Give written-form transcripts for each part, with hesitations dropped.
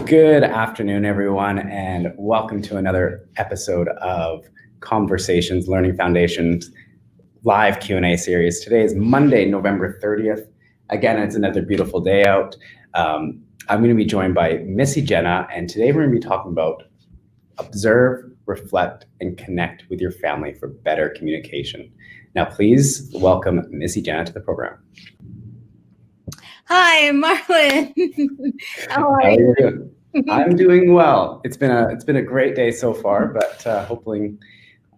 Good afternoon, everyone, and welcome to another episode of Conversations, Learning Foundations live Q&A series. Today is Monday, November 30th. Again, it's another beautiful day out. I'm going to be joined by MissyJena, and today we're going to be talking about observe, reflect, and connect with your family for better communication. Now, please welcome MissyJena to the program. Hi, Marlon. How are you doing? I'm doing well. It's been a great day so far, but hopefully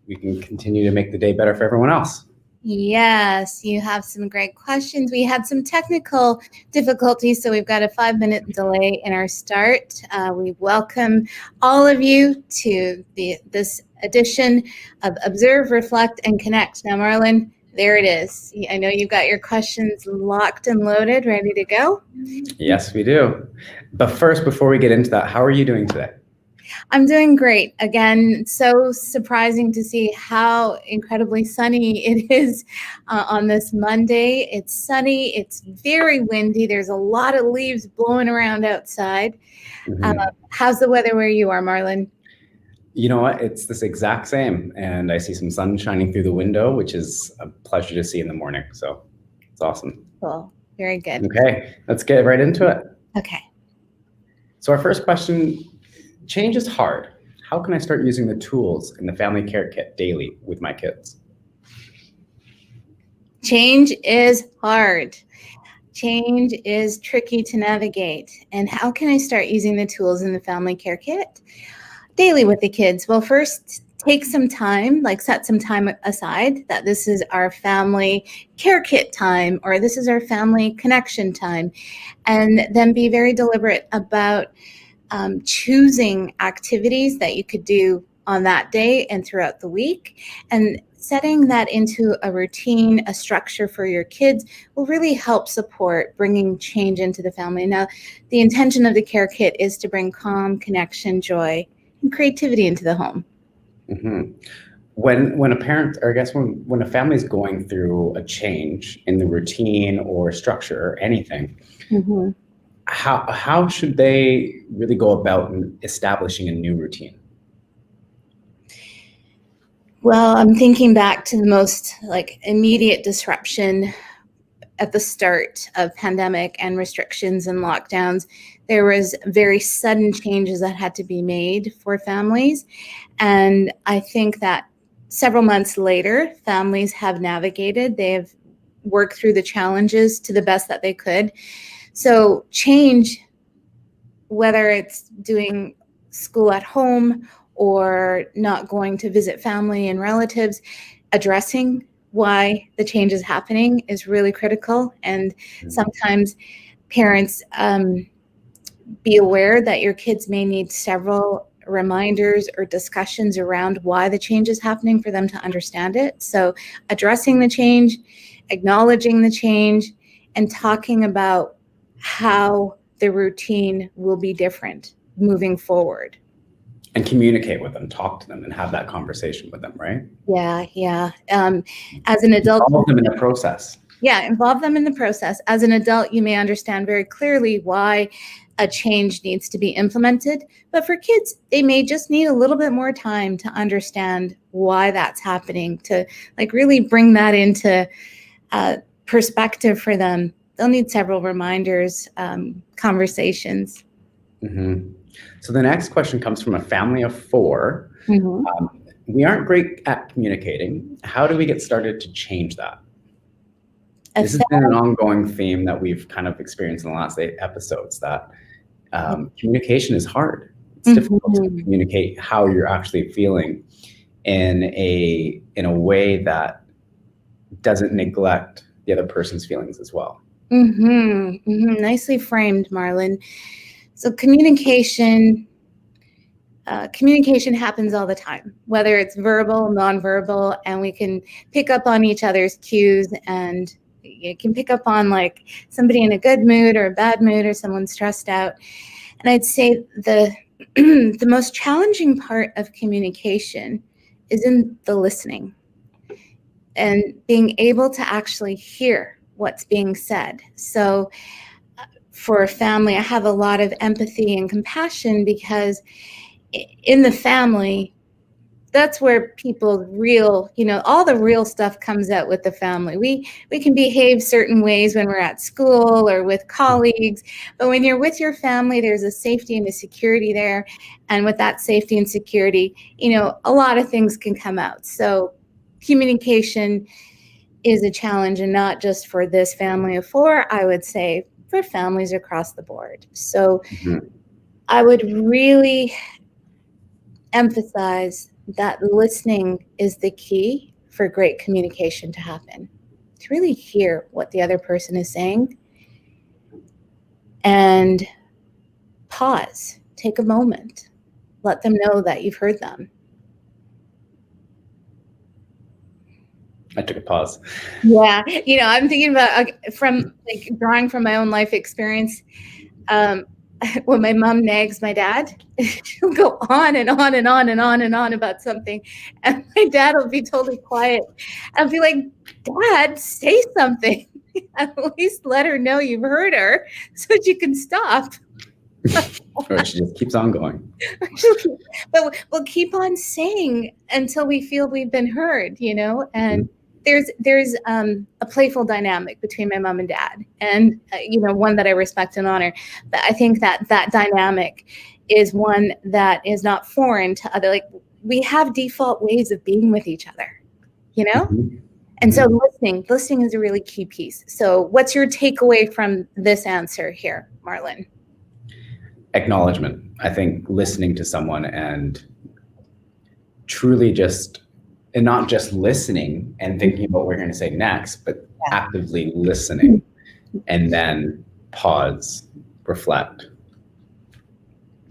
we can continue to make the day better for everyone else. Yes, you have some great questions. We had some technical difficulties, so we've got a 5-minute delay in our start. We welcome all of you to this edition of Observe, Reflect, and Connect. Now, Marlon, there it is. I know you've got your questions locked and loaded, ready to go. Yes, we do. But first, before we get into that, how are you doing today? I'm doing great. Again, so surprising to see how incredibly sunny it is on this Monday. It's sunny. It's very windy. There's a lot of leaves blowing around outside. Mm-hmm. How's the weather where you are, Marlon? You know what? It's this exact same. And I see some sun shining through the window, which is a pleasure to see in the morning. So it's awesome. Cool. Very good. Okay, let's get right into it. Okay. So our first question, change is hard. How can I start using the tools in the family care kit daily with my kids? Change is hard. Change is tricky to navigate. And how can I start using the tools in the family care kit daily with the kids? Well, first, take some time, set some time aside that this is our family care kit time, or this is our family connection time. And then be very deliberate about choosing activities that you could do on that day and throughout the week, and setting that into a routine, a structure for your kids will really help support bringing change into the family. Now, the intention of the care kit is to bring calm, connection, joy, and creativity into the home. Mm-hmm. When a parent, or I guess when a family is going through a change in the routine or structure or anything, mm-hmm. How should they really go about establishing a new routine? Well, I'm thinking back to the most immediate disruption at the start of pandemic and restrictions and lockdowns. There was very sudden changes that had to be made for families. And I think that several months later, families have navigated, they have worked through the challenges to the best that they could. So change, whether it's doing school at home or not going to visit family and relatives, addressing why the change is happening is really critical. And sometimes parents be aware that your kids may need several reminders or discussions around why the change is happening for them to understand it. So addressing the change, acknowledging the change, and talking about how the routine will be different moving forward. And communicate with them, talk to them, and have that conversation with them, right? Yeah. As an adult, involve them in the process. Yeah, involve them in the process. As an adult, you may understand very clearly why a change needs to be implemented. But for kids, they may just need a little bit more time to understand why that's happening, to really bring that into perspective for them. They'll need several reminders, conversations. Mm-hmm. So the next question comes from a family of 4. Mm-hmm. We aren't great at communicating. How do we get started to change that? This has been an ongoing theme that we've kind of experienced in the last 8 episodes, that communication is hard. It's difficult to communicate how you're actually feeling in a way that doesn't neglect the other person's feelings as well. Nicely framed, Marlon. So communication happens all the time, whether it's verbal, nonverbal, and we can pick up on each other's cues, and you can pick up on somebody in a good mood or a bad mood, or someone stressed out. And I'd say the most challenging part of communication is in the listening and being able to actually hear what's being said. So for a family, I have a lot of empathy and compassion, because in the family, that's where people's real, all the real stuff comes out with the family. We can behave certain ways when we're at school or with colleagues, but when you're with your family, there's a safety and a security there. And with that safety and security, a lot of things can come out. So communication is a challenge, and not just for this family of 4, I would say for families across the board. So I would really emphasize that listening is the key for great communication to happen. To really hear what the other person is saying and pause, take a moment, let them know that you've heard them. I took a pause. Yeah, I'm thinking about drawing from my own life experience. When my mom nags my dad, she'll go on and on and on and on and on about something, and my dad will be totally quiet. I'll be like, Dad, say something. At least let her know you've heard her so she can stop. Or she just keeps on going. But we'll keep on saying until we feel we've been heard, and there's a playful dynamic between my mom and dad, and one that I respect and honor. But I think that dynamic is one that is not foreign to other. Like, we have default ways of being with each other, And so listening is a really key piece. So what's your takeaway from this answer here, Marlon? Acknowledgement. I think listening to someone and truly and not just listening and thinking about what we're going to say next, but actively listening, and then pause, reflect,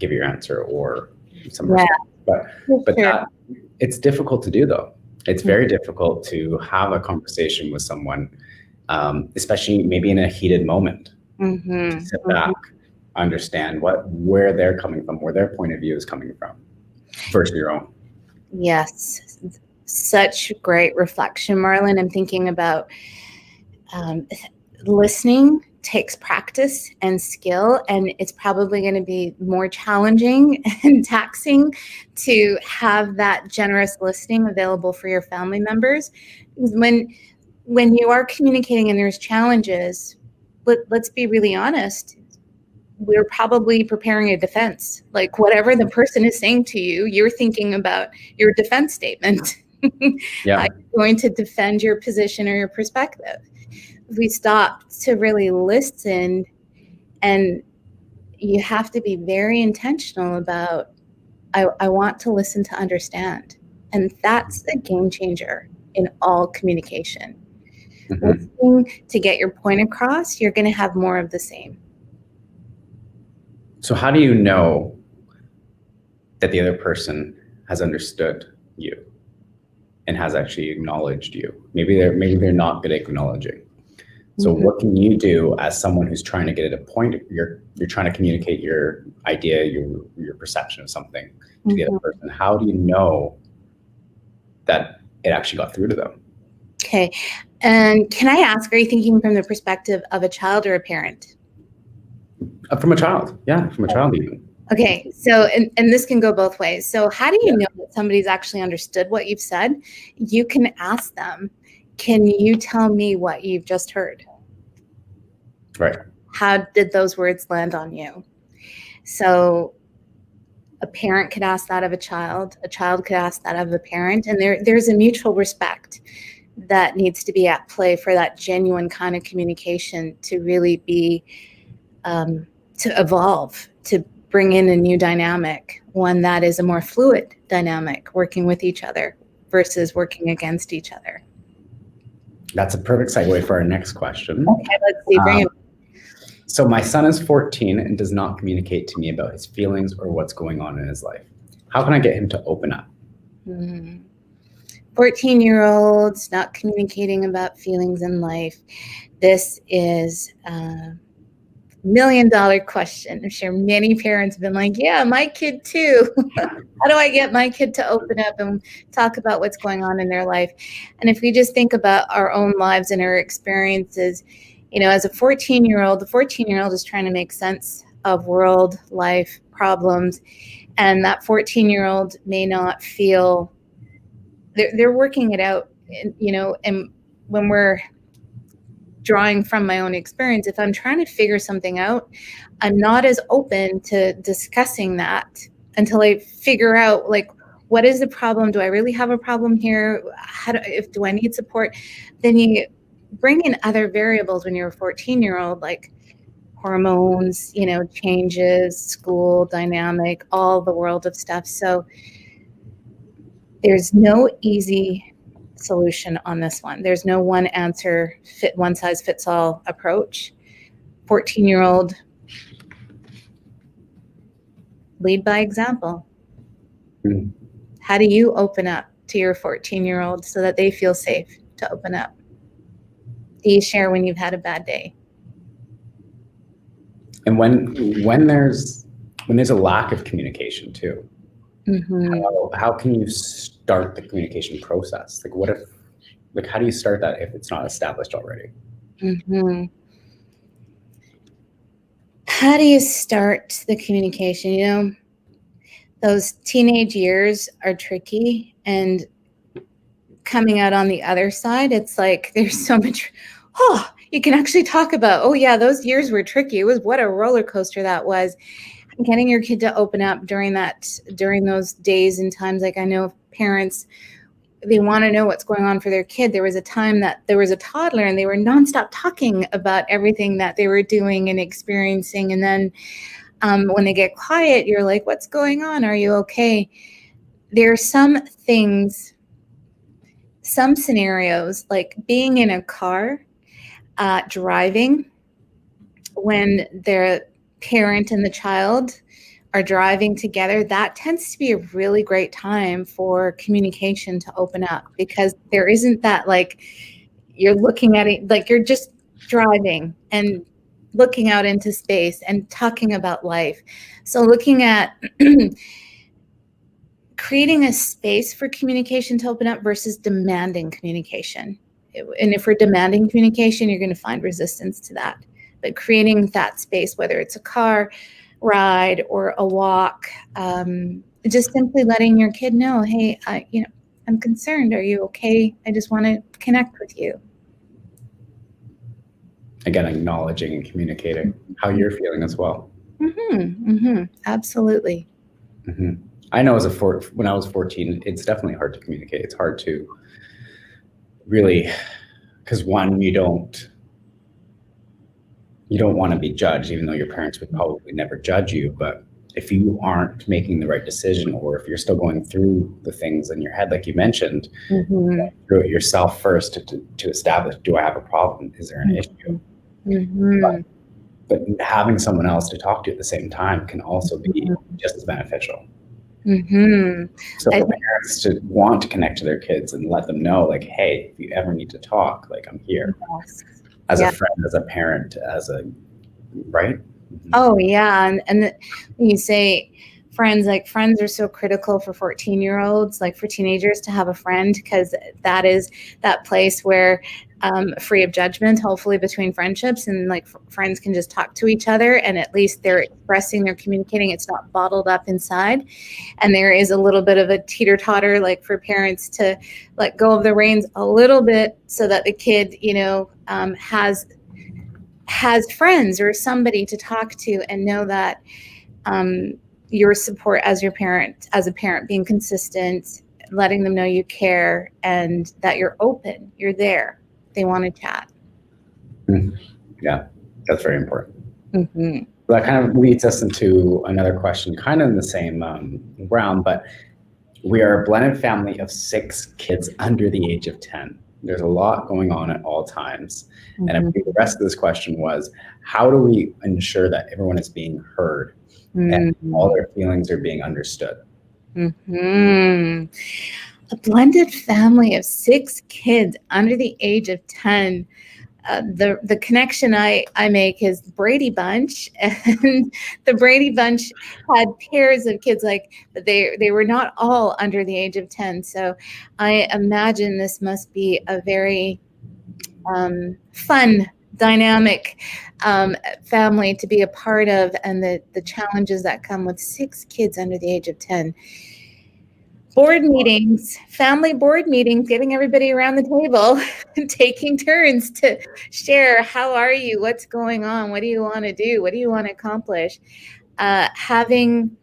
give your answer or some response. But that, it's difficult to do, though. It's very difficult to have a conversation with someone, especially maybe in a heated moment. To sit back, understand where they're coming from, where their point of view is coming from, versus your own. Yes. Such great reflection, Marlon. I'm thinking about listening takes practice and skill, and it's probably going to be more challenging and taxing to have that generous listening available for your family members. When you are communicating and there's challenges, let's be really honest, we're probably preparing a defense. Like, whatever the person is saying to you, you're thinking about your defense statement. Yeah. I'm going to defend your position or your perspective. If we stop to really listen, and you have to be very intentional about, I want to listen to understand. And that's a game changer in all communication. Listening to get your point across, you're going to have more of the same. So how do you know that the other person has understood you and has actually acknowledged you? Maybe they're not good at acknowledging. So what can you do as someone who's trying to get at a point? You're trying to communicate your idea, your perception of something to the other person. How do you know that it actually got through to them? Okay. And can I ask, are you thinking from the perspective of a child or a parent? From a child. Yeah, from a child even. Okay. So, and this can go both ways. So how do you know that somebody's actually understood what you've said? You can ask them, can you tell me what you've just heard? Right. How did those words land on you? So a parent could ask that of a child could ask that of a parent, and there's a mutual respect that needs to be at play for that genuine kind of communication to really be, to evolve, to bring in a new dynamic, one that is a more fluid dynamic, working with each other versus working against each other. That's a perfect segue for our next question. Okay, let's see. Bring it. So my son is 14 and does not communicate to me about his feelings or what's going on in his life. How can I get him to open up? 14-year-olds not communicating about feelings in life. This is a million-dollar question. I'm sure many parents have been like, yeah, my kid too. How do I get my kid to open up and talk about what's going on in their life? And if we just think about our own lives and our experiences, As a 14-year-old, the 14-year-old is trying to make sense of world, life, problems. And that 14-year-old may not feel they're working it out, and when we're drawing from my own experience, if I'm trying to figure something out, I'm not as open to discussing that until I figure out, like, what is the problem? Do I really have a problem here? Do I need support? Then you bring in other variables when you're a 14-year-old, like hormones, changes, school dynamic, all the world of stuff. So there's no easy solution on this one. There's no one answer, one size fits all approach. 14-year-old, lead by example. Mm. How do you open up to your 14-year-old so that they feel safe to open up? Do you share when you've had a bad day? And when there's a lack of communication too, how can you start the communication process? Like how do you start that if it's not established already? How do you start the communication? Those teenage years are tricky, and coming out on the other side, it's like there's so much, you can actually talk about, those years were tricky. What a roller coaster that was. Getting your kid to open up during those days and times. Like, I know parents, they want to know what's going on for their kid. There was a time that there was a toddler and they were nonstop talking about everything that they were doing and experiencing. And then when they get quiet, you're like, what's going on? Are you okay? There are some things, some scenarios, like being in a car, driving, when the parent and the child are driving together, that tends to be a really great time for communication to open up, because there isn't that, like, you're looking at it, like you're just driving and looking out into space and talking about life. So looking at creating a space for communication to open up versus demanding communication. And if we're demanding communication, you're going to find resistance to that. But creating that space, whether it's a car ride or a walk, just simply letting your kid know, hey, I'm concerned. Are you okay? I just want to connect with you. Again, acknowledging and communicating how you're feeling as well. Absolutely. I know when I was 14, it's definitely hard to communicate. It's hard to really, because one, you don't want to be judged, even though your parents would probably never judge you. But if you aren't making the right decision, or if you're still going through the things in your head, like you mentioned, through it yourself first to establish, do I have a problem? Is there an issue? But having someone else to talk to at the same time can also be just as beneficial. So for parents to want to connect to their kids and let them know, like, hey, if you ever need to talk, like, I'm here. As a friend, as a parent, right? Oh yeah, and when you say friends, like, friends are so critical for 14-year-olds, like for teenagers to have a friend, because that is that place where free of judgment, hopefully, between friendships, and like friends can just talk to each other, and at least they're expressing, they're communicating. It's not bottled up inside, and there is a little bit of a teeter-totter, like for parents to let go of the reins a little bit so that the kid, has friends or somebody to talk to, and know that your support as a parent, being consistent, letting them know you care and that you're open, you're there. They want to chat. Yeah, that's very important. That kind of leads us into another question, kind of in the same realm, but we are a blended family of 6 kids under the age of 10. There's a lot going on at all times. And I believe the rest of this question was, how do we ensure that everyone is being heard and all their feelings are being understood? A blended family of 6 kids under the age of 10. The connection I make is Brady Bunch, and the Brady Bunch had pairs of kids, like they were not all under the age of 10. So I imagine this must be a very fun dynamic family to be a part of, and the challenges that come with 6 kids under the age of 10. Board meetings, family board meetings, getting everybody around the table and taking turns to share, how are you? What's going on? What do you want to do? What do you want to accomplish? Having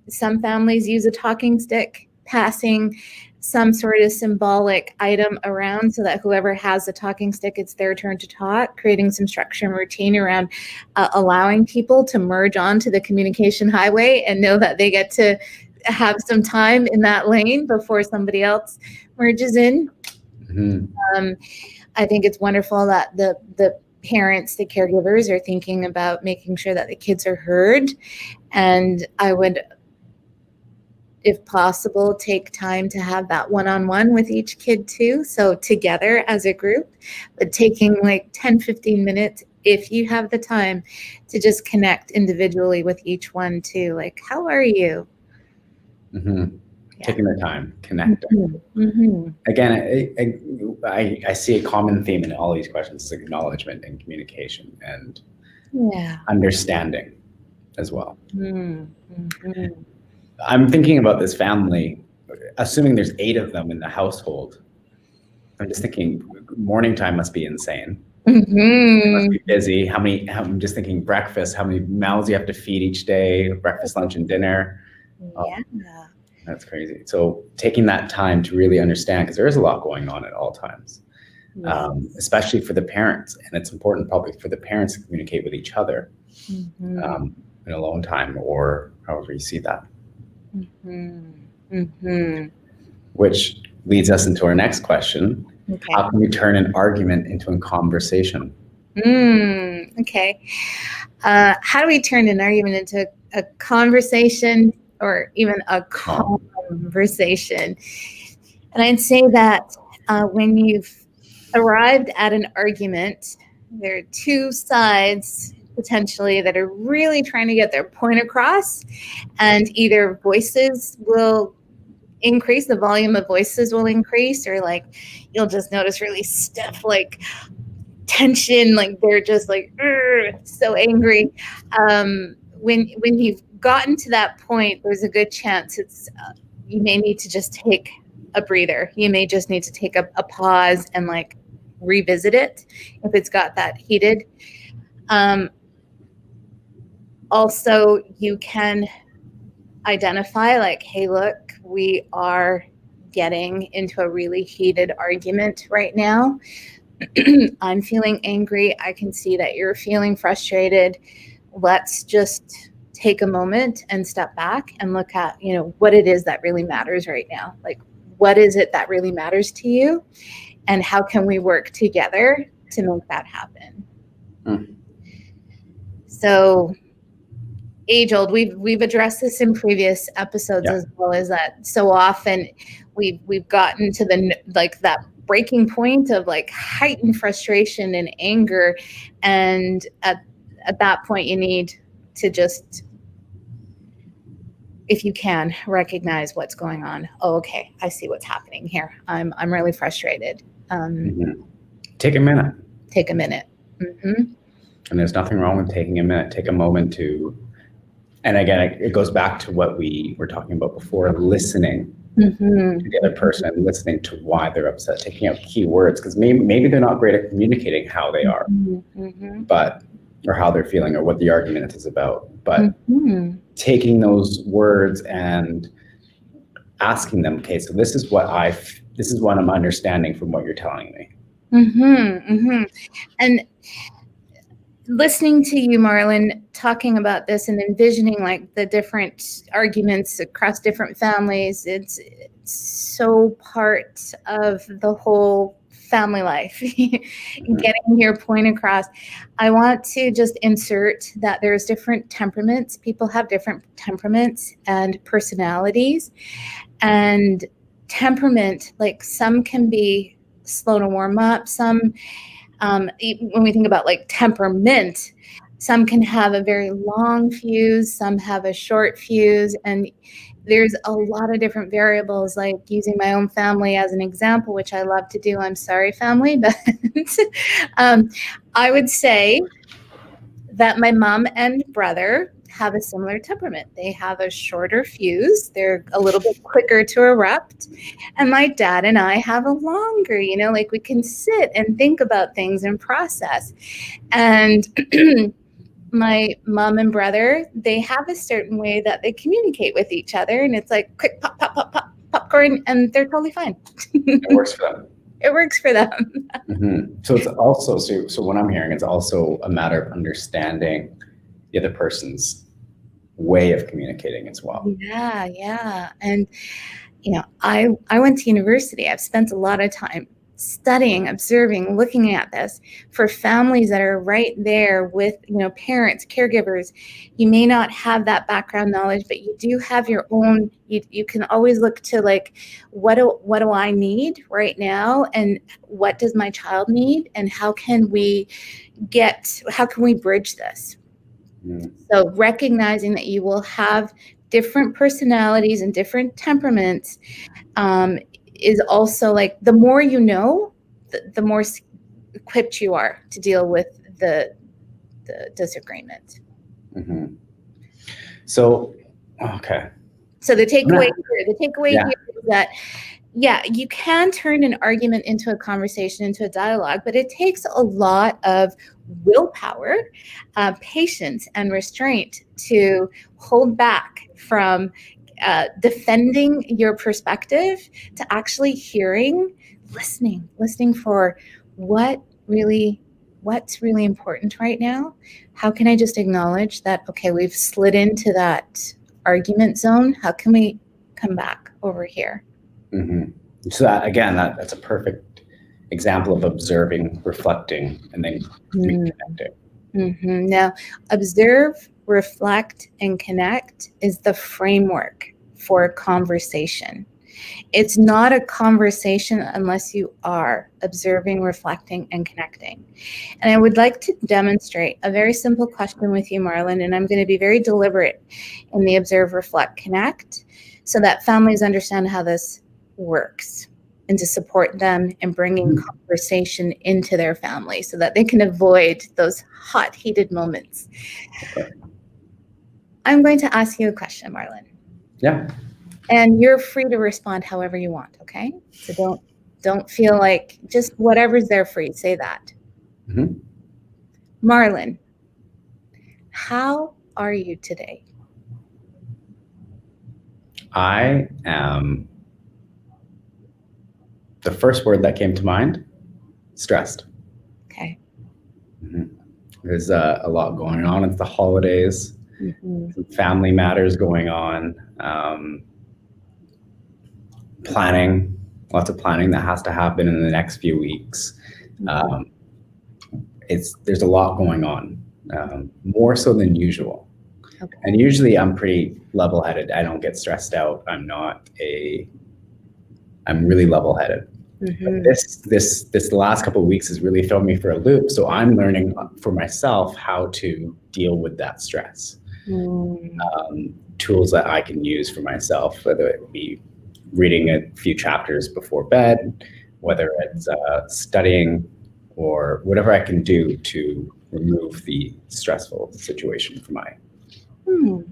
some families use a talking stick, passing some sort of symbolic item around so that whoever has the talking stick, it's their turn to talk, creating some structure and routine around allowing people to merge onto the communication highway and know that they get to have some time in that lane before somebody else merges in. I think it's wonderful that the parents, the caregivers are thinking about making sure that the kids are heard. And I would, if possible, take time to have that one-on-one with each kid too. So together as a group, but taking like 10, 15 minutes, if you have the time, to just connect individually with each one too. Like, how are you? Taking the time, connecting. Again, I see a common theme in all these questions: is acknowledgement and communication and understanding as well. I'm thinking about this family, assuming there's 8 of them in the household. I'm just thinking morning time must be insane. It must be busy. I'm just thinking breakfast, how many mouths you have to feed each day, breakfast, lunch, and dinner. That's crazy. So taking that time to really understand, because there is a lot going on at all times, especially for the parents. And it's important probably for the parents to communicate with each other in alone time, or however you see that. Which leads us into our next question. How can we turn an argument into a conversation? How do we turn an argument into a conversation, or even a conversation? And I'd say that when you've arrived at an argument, there are 2 sides potentially that are really trying to get their point across, and either voices will increase, the volume of voices will increase, or like you'll just notice really stiff like tension, like they're just like so angry. When you've gotten to that point, there's a good chance you may need to just take a breather. You may just need to take a pause and like revisit it if it's got that heated. Also, you can identify like, hey, look, we are getting into a really heated argument right now. I'm feeling angry. I can see that you're feeling frustrated. Let's just take a moment and step back and look at, what it is that really matters right now. Like, what is it that really matters to you? And how can we work together to make that happen? So age old, we've addressed this in previous episodes as well, as that so often we've gotten to that breaking point of like heightened frustration and anger, and at that point you need to just, if you can, recognize what's going on. Oh, okay, I see what's happening here. I'm really frustrated. Take a minute. Take a minute. And there's nothing wrong with taking a minute. Take a moment to, and again, it goes back to what we were talking about before, listening to the other person, and listening to why they're upset, taking out key words, because maybe they're not great at communicating how they are, but, or how they're feeling, or what the argument is about. But taking those words and asking them, okay, so this is what I'm understanding from what you're telling me. And listening to you, Marlon, talking about this and envisioning like the different arguments across different families, it's so part of the whole family life. Getting your point across. I want to just insert that there's different temperaments. People have different temperaments and personalities. And temperament, like some can be slow to warm up, some when we think about like temperament, Some can have a very long fuse, some have a short fuse, and there's a lot of different variables, like using my own family as an example, which I love to do. I'm sorry, family, but I would say that my mom and brother have a similar temperament. They have a shorter fuse. They're a little bit quicker to erupt. And my dad and I have a longer, like we can sit and think about things and process. And my mom and brother, they have a certain way that they communicate with each other. And it's like quick pop, pop, pop, pop, popcorn, and they're totally fine. It works for them. It works for them. So it's also, so what I'm hearing, it's also a matter of understanding the other person's way of communicating as well. Yeah. And, I went to university. I've spent a lot of time studying, observing, looking at this for families that are right there with, parents, caregivers. You may not have that background knowledge, but you do have your own. You can always look to, like, what do I need right now, and what does my child need, and how can we bridge this? So recognizing that you will have different personalities and different temperaments is also, like, the more you know, the more equipped you are to deal with the disagreement. So, okay. So the takeaway here is that, you can turn an argument into a conversation, into a dialogue, but it takes a lot of willpower, patience, and restraint to hold back from defending your perspective to actually listening for what's really important right now. How can I just acknowledge that, okay, we've slid into that argument zone. How can we come back over here? So that's a perfect example of observing, reflecting, and then reconnecting. Now, observe, reflect, and connect is the framework for a conversation. It's not a conversation unless you are observing, reflecting, and connecting. And I would like to demonstrate a very simple question with you, Marlon, and I'm going to be very deliberate in the observe, reflect, connect, so that families understand how this works, and to support them in bringing conversation into their family so that they can avoid those hot, heated moments. Okay. I'm going to ask you a question, Marlon. Yeah. And you're free to respond however you want, okay? So don't feel like, just whatever's there for you, say that. Marlon, how are you today? I am, the first word that came to mind, stressed. Okay. There's a lot going on. It's the holidays, some family matters going on, planning, lots of planning that has to happen in the next few weeks. There's a lot going on, more so than usual. Okay. And usually I'm pretty level-headed. I don't get stressed out. I'm really level-headed. But this last couple of weeks has really thrown me for a loop. So I'm learning for myself how to deal with that stress. Tools that I can use for myself, whether it be reading a few chapters before bed, whether it's studying, or whatever I can do to remove the stressful situation from my life.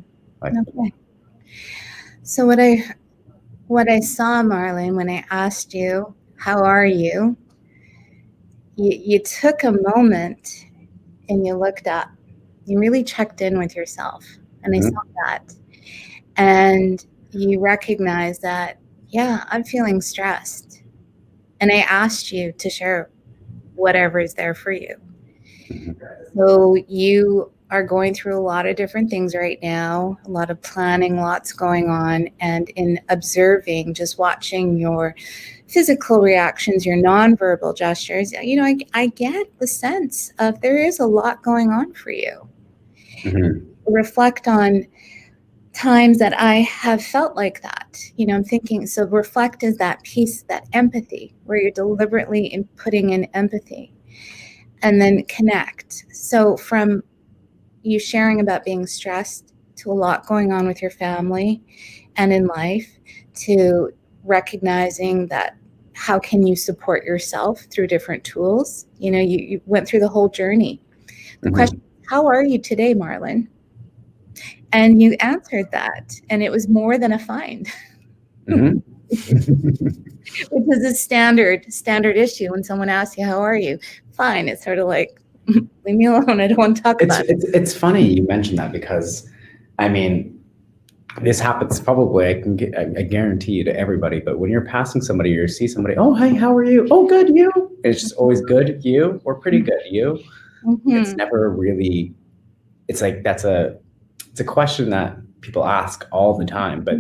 Okay. So what I saw, Marlon, when I asked you, how are you? You took a moment and you looked up. You really checked in with yourself. And I saw that. And you recognized that, yeah, I'm feeling stressed. And I asked you to share whatever is there for you. So you are going through a lot of different things right now, a lot of planning, lots going on. And in observing, just watching your physical reactions, your nonverbal gestures, I get the sense of there is a lot going on for you. Reflect on times that I have felt like that. I'm thinking, so reflect is that piece, that empathy, where you're deliberately putting in empathy. And then connect. So from you sharing about being stressed, to a lot going on with your family and in life, to recognizing that how can you support yourself through different tools. You went through the whole journey. The question, how are you today, Marlon? And you answered that, and it was more than a fine. Which is a standard issue when someone asks you, how are you? Fine. It's sort of like, leave me alone. I don't want to talk about it. It's funny you mentioned that, because I mean, this happens probably, I guarantee you, to everybody, but when you're passing somebody or you see somebody, oh, hi, how are you? Oh, good, you? It's just always good, you? Or pretty good, you? It's never really, it's like, it's a question that people ask all the time, but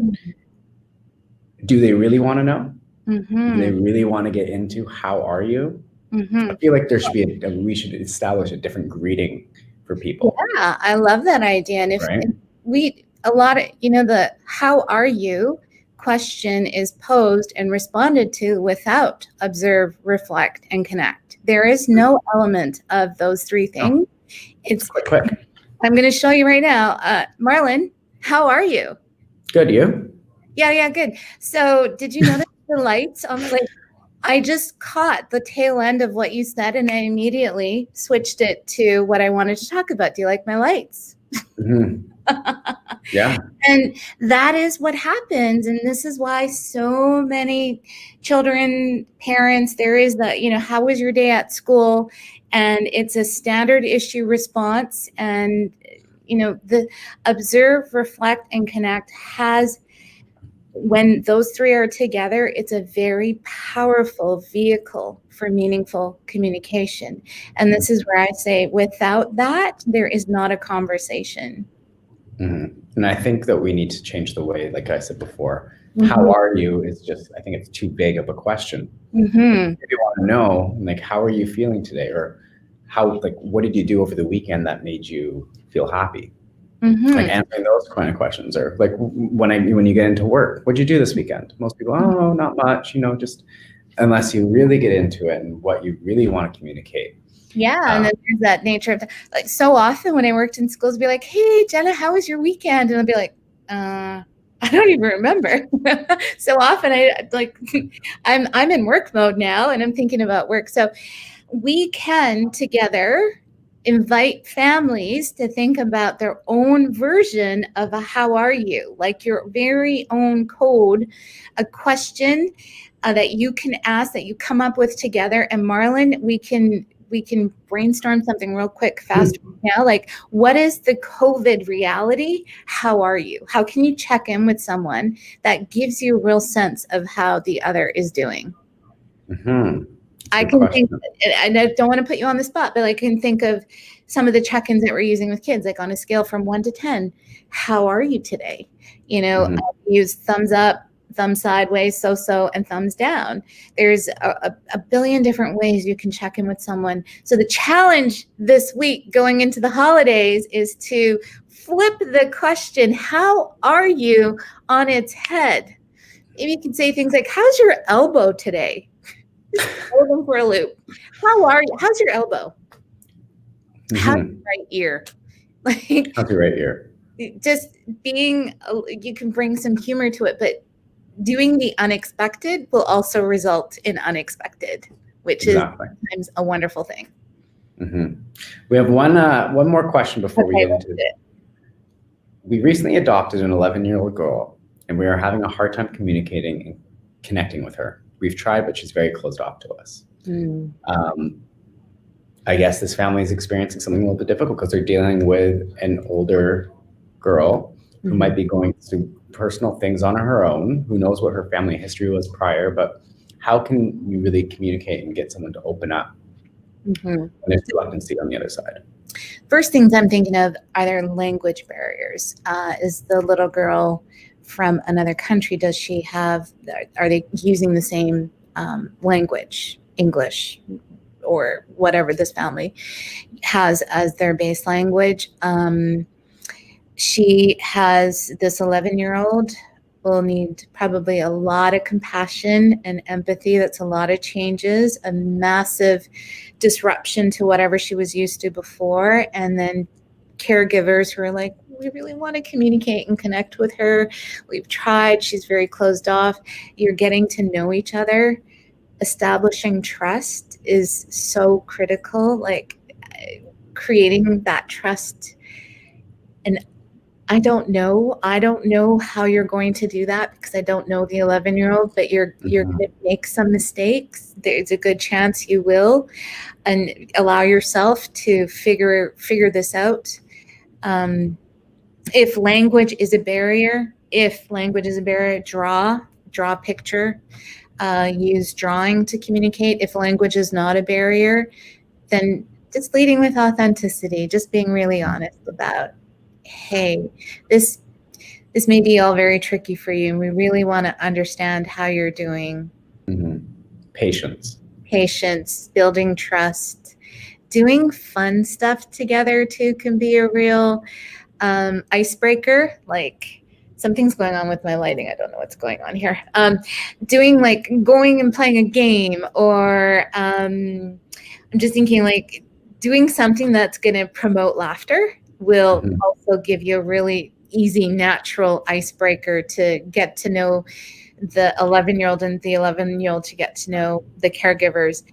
do they really want to know? Do they really want to get into how are you? I feel like there should be we should establish a different greeting for people. Yeah, I love that idea. And if the how are you question is posed and responded to without observe, reflect, and connect. There is no element of those three things. It's quick. I'm going to show you right now. Marlon, how are you? Good, you? Yeah, good. So did you notice the lights on the I just caught the tail end of what you said, and I immediately switched it to what I wanted to talk about. Do you like my lights? Yeah. And that is what happens. And this is why so many children, parents, there is that, how was your day at school? And it's a standard issue response. And, the observe, reflect, and connect when those three are together, it's a very powerful vehicle for meaningful communication. And this is where I say, without that, there is not a conversation. And I think that we need to change the way, like I said before, how are you is just, I think it's too big of a question. If you want to know, like, how are you feeling today? Or what did you do over the weekend that made you feel happy? Like answering those kind of questions. Or like when you get into work, what'd you do this weekend? Most people, oh, not much, just unless you really get into it and what you really want to communicate. Yeah, and then there's that nature of so often when I worked in schools, I'd be like, hey, Jena, how was your weekend? And I'd be like, I don't even remember. So often I'm in work mode now, and I'm thinking about work. So we can together invite families to think about their own version of a how are you, like your very own code, a question that you can ask, that you come up with together. And Marlon, we can brainstorm something real quick, fast now. Like, what is the COVID reality? How are you? How can you check in with someone that gives you a real sense of how the other is doing? I can think, and I don't want to put you on the spot, but I can think of some of the check-ins that we're using with kids, like on a scale from 1 to 10. How are you today? I use thumbs up, thumb sideways, so, and thumbs down. There's a billion different ways you can check in with someone. So the challenge this week going into the holidays is to flip the question, how are you, on its head. Maybe you can say things like, how's your elbow today? Just hold them for a loop. How are you? How's your elbow? How's your right ear? How's your right ear? Just being, you can bring some humor to it, but doing the unexpected will also result in unexpected, which is sometimes a wonderful thing. We have one more question before we get into it. We recently adopted an 11-year-old girl, and we are having a hard time communicating and connecting with her. We've tried, but she's very closed off to us. I guess this family is experiencing something a little bit difficult because they're dealing with an older girl who might be going through personal things on her own, who knows what her family history was prior, but how can you really communicate and get someone to open up when there's reluctancy on the other side? First things I'm thinking of are there language barriers. Is the little girl from another country, are they using the same language, English, or whatever this family has as their base language? She has, this 11-year-old will need probably a lot of compassion and empathy. That's a lot of changes, a massive disruption to whatever she was used to before. And then caregivers who are like, we really want to communicate and connect with her. We've tried. She's very closed off. You're getting to know each other. Establishing trust is so critical, like creating that trust. And I don't know how you're going to do that because I don't know the 11-year-old, but you're going to make some mistakes. There's a good chance you will, and allow yourself to figure this out. If language is a barrier, draw a picture. Use drawing to communicate. If language is not a barrier, then just leading with authenticity, just being really honest about, hey, this may be all very tricky for you, and we really want to understand how you're doing. Patience, building trust, doing fun stuff together too can be a real icebreaker. Like, something's going on with my lighting. I don't know what's going on here. Doing like going and playing a game, or I'm just thinking like doing something that's going to promote laughter will also give you a really easy, natural icebreaker to get to know the 11-year-old and the 11-year-old to get to know the caregivers.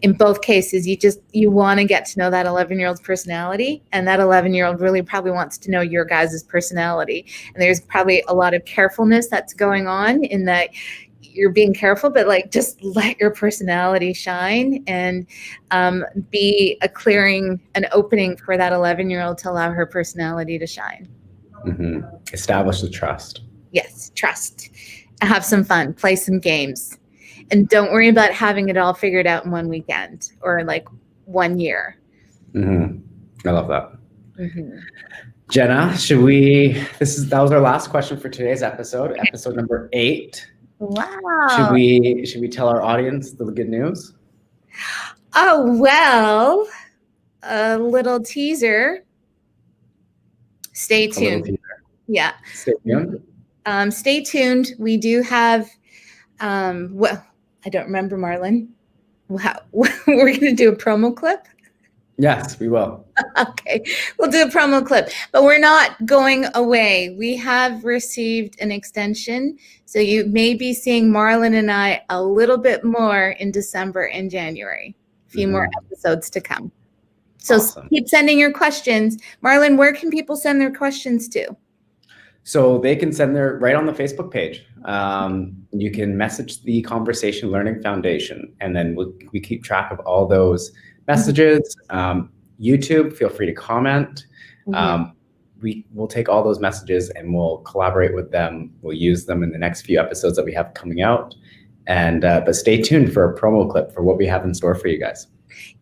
In both cases, you want to get to know that 11-year-old's personality, and that 11-year-old really probably wants to know your guys' personality. And there's probably a lot of carefulness that's going on in that you're being careful, but like just let your personality shine and be a clearing, an opening for that 11-year-old to allow her personality to shine. Establish the trust. Yes, trust. Have some fun, play some games. And don't worry about having it all figured out in one weekend or like 1 year. I love that. Jena, that was our last question for today's episode number 8. Wow. Should we tell our audience the good news? Oh, well, a little teaser. Stay tuned. Yeah. Stay tuned. Stay tuned. We do have, well, I don't remember, Marlon. Wow. We're going to do a promo clip? Yes, we will. Okay, we'll do a promo clip, but we're not going away. We have received an extension, so you may be seeing Marlon and I a little bit more in December and January. A few more episodes to come. So Keep sending your questions. Marlon, where can people send their questions to? So they can send right on the Facebook page. You can message the Conversation Learning Foundation, and then we keep track of all those messages. YouTube, feel free to comment. We'll take all those messages and we'll collaborate with them. We'll use them in the next few episodes that we have coming out. And but stay tuned for a promo clip for what we have in store for you guys.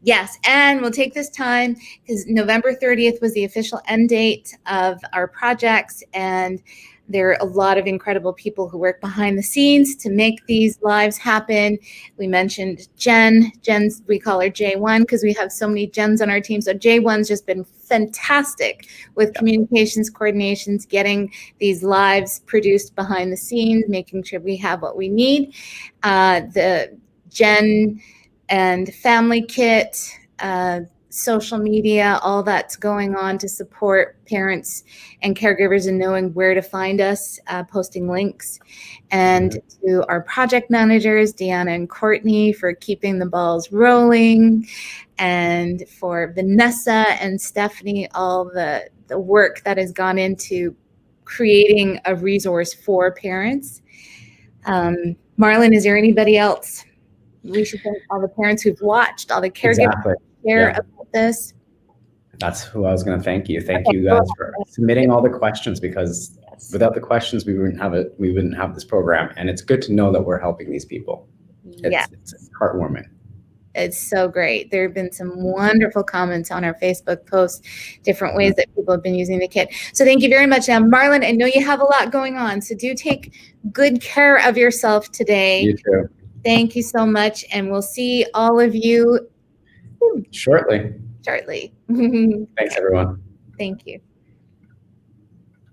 Yes, and we'll take this time because November 30th was the official end date of our projects, and there are a lot of incredible people who work behind the scenes to make these lives happen. We mentioned Jen's, we call her J1 because we have so many Jens on our team. So J1's just been fantastic with communications, coordinations, getting these lives produced behind the scenes, making sure we have what we need. The Jen and family kit, social media, all that's going on to support parents and caregivers in knowing where to find us, posting links. And to our project managers, Deanna and Courtney, for keeping the balls rolling, and for Vanessa and Stephanie, all the work that has gone into creating a resource for parents. Marlon, is there anybody else? We should thank all the parents who've watched, all the caregivers care about this. That's who I was going to thank you. Thank you guys for submitting all the questions, because without the questions, we wouldn't have this program. And it's good to know that we're helping these people. It's heartwarming. It's so great. There have been some wonderful comments on our Facebook posts, different ways that people have been using the kit. So thank you very much. Now, Marlon, I know you have a lot going on, so do take good care of yourself today. You too. Thank you so much, and we'll see all of you shortly. Thanks, everyone. Thank you.